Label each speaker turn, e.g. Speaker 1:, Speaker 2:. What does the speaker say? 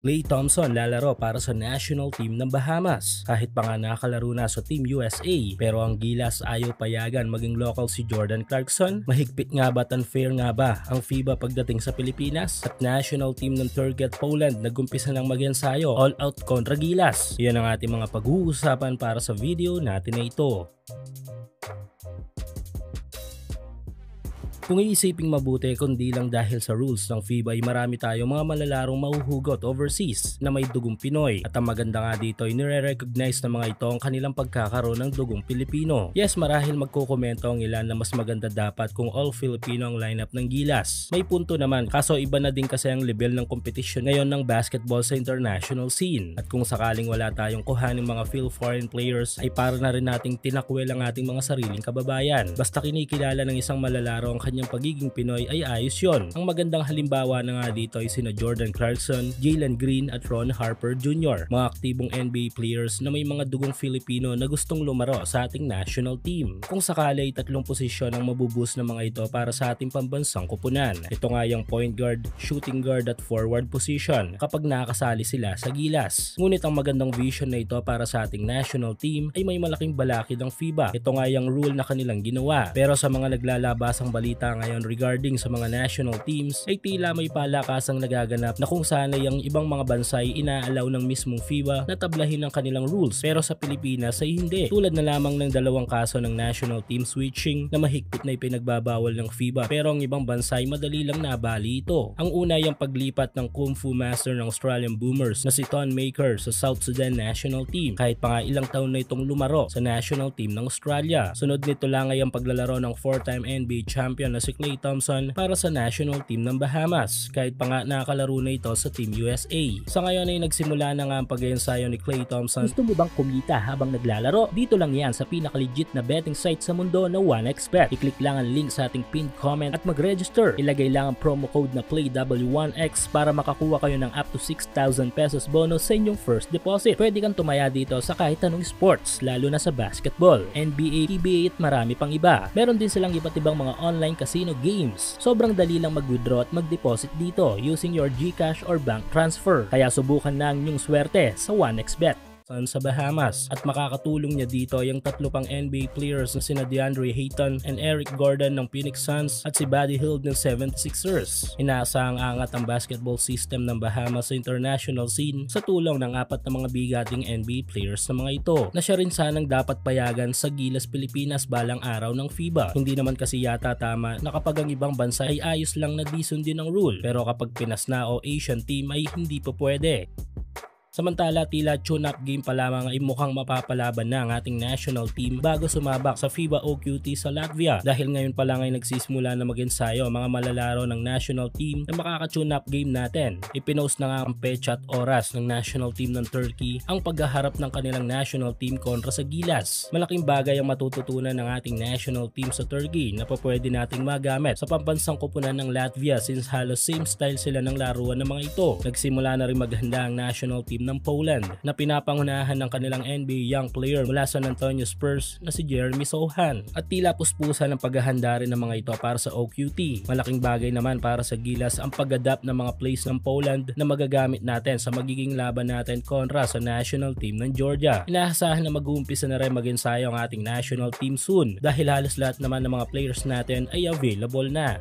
Speaker 1: Klay Thompson lalaro para sa national team ng Bahamas. Kahit pa nga nakakalaro na sa Team USA, pero ang Gilas ayaw payagan maging local si Jordan Clarkson. Mahigpit nga ba at unfair nga ba ang FIBA pagdating sa Pilipinas? At national team ng Turkey at Poland nagumpisa ng mag-ensayo all out kontra Gilas. Yan ang ating mga pag-uusapan para sa video natin na ito. Kung iisiping mabuti kundi lang dahil sa rules ng FIBA ay marami tayong mga malalarong mahuhugot overseas na may dugong Pinoy. At ang maganda nga dito ay nire-recognize ng mga ito ang kanilang pagkakaroon ng dugong Pilipino. Yes, marahil magkukomento ang ilan na mas maganda dapat kung all Filipino ang lineup ng Gilas. May punto naman, kaso iba na din kasi ang level ng kompetisyon ngayon ng basketball sa international scene. At kung sakaling wala tayong kuhaning mga foreign players ay para na rin nating tinakwil ang ating mga sariling kababayan. Basta kinikilala ng isang malalaro ang kanyang pagiging Pinoy ay ayos yon. Ang magandang halimbawa na nga dito ay sina Jordan Clarkson, Jalen Green at Ron Harper Jr. Mga aktibong NBA players na may mga dugong Filipino na gustong lumaro sa ating national team. Kung sakali ay 3 posisyon ang mabubus ng mga ito para sa ating pambansang kupunan. Ito nga yung point guard, shooting guard at forward position kapag nakasali sila sa Gilas. Ngunit ang magandang vision na ito para sa ating national team ay may malaking balakid ng FIBA. Ito nga yung rule na kanilang ginawa. Pero sa mga naglalabasang balita ngayon regarding sa mga national teams ay tila may palakasang nagaganap na kung saan ay ang ibang mga bansa ay inaalaw ng mismong FIBA na tablahin ang kanilang rules, pero sa Pilipinas ay hindi. Tulad na lamang ng 2 kaso ng national team switching na mahigpit na ipinagbabawal ng FIBA, pero ang ibang bansa ay madali lang nabali ito. Ang una ay ang paglipat ng Kung Fu master ng Australian Boomers na si Thon Maker sa South Sudan national team, kahit pa nga ilang taon na itong lumaro sa national team ng Australia. Sunod nito lang ay ang paglalaro ng 4-time NBA champion na si Klay Thompson para sa national team ng Bahamas, kahit pa nga nakakalaro na ito sa Team USA. Sa ngayon ay nagsimula na nga ang pag-iensayo ni Klay Thompson. Gusto mo bang kumita habang naglalaro? Dito lang yan sa pinaka-legit na betting site sa mundo na 1xBet. I-click lang ang link sa ating pinned comment at mag-register. Ilagay lang ang promo code na PLAYW1X para makakuha kayo ng up to 6,000 pesos bonus sa inyong first deposit. Pwede kang tumaya dito sa kahit anong sports, lalo na sa basketball, NBA, PBA at marami pang iba. Meron din silang iba't ibang mga online casino games. Sobrang dali lang mag-withdraw at mag-deposit dito using your GCash or bank transfer. Kaya subukan na ang inyong swerte sa 1xBet sa Bahamas. At makakatulong niya dito yung 3 pang NBA players na sina DeAndre Ayton and Eric Gordon ng Phoenix Suns at si Buddy Hield ng 76ers. Inaasahang angat ang basketball system ng Bahamas sa international scene sa tulong ng 4 na mga bigating NBA players na mga ito, na siya rin sanang dapat payagan sa Gilas Pilipinas balang araw ng FIBA. Hindi naman kasi yata tama na kapag ang ibang bansa ay ayos lang na di sundin ang rule, pero kapag Pinas na o Asian team ay hindi pa pwede. Samantala, tila tune-up game pa lamang ay mukhang mapapalaban na ang ating national team bago sumabak sa FIBA OQT sa Latvia, dahil ngayon pa lang ay nagsisimula na mag-ensayo ang mga malalaro ng national team na makaka-tune-up game natin. Ipinost na nga ang petsa at oras ng national team ng Turkey ang paghaharap ng kanilang national team kontra sa Gilas. Malaking bagay ang matututunan ng ating national team sa Turkey na pwede nating magamit sa pambansang kupunan ng Latvia, since halos same style sila ng laruan ng mga ito. Nagsimula na rin maghanda ang national team ng Poland na pinapangunahan ng kanilang NBA young player mula sa San Antonio Spurs na si Jeremy Sochan, at tila puspusan ang paghahanda rin ng mga ito para sa OQT. Malaking bagay naman para sa Gilas ang pag-adapt ng mga plays ng Poland na magagamit natin sa magiging laban natin kontra sa national team ng Georgia. Inaasahan na mag-uumpisa na rin mag-ensayo ang ating national team soon, dahil halos lahat naman ng mga players natin ay available na.